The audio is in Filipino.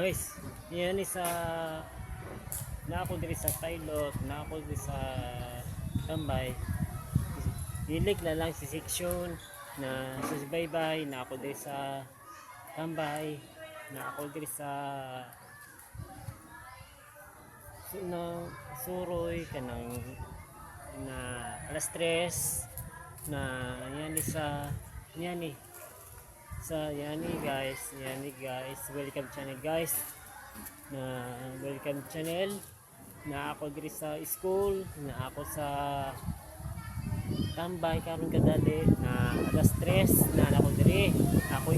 Guys, yan isa na ako diri sa pilot, na ako diri sa tambay. Hilig na lang si section na sa subaybay, na ako diri sa tambay, na ako diri sa na suroy kanang na alas 3 na yan isa yan ni sa yani guys, welcome channel guys, na welcome channel na ako diri sa school, na ako sa tambay karon kadali na alas 3 na ako diri, ako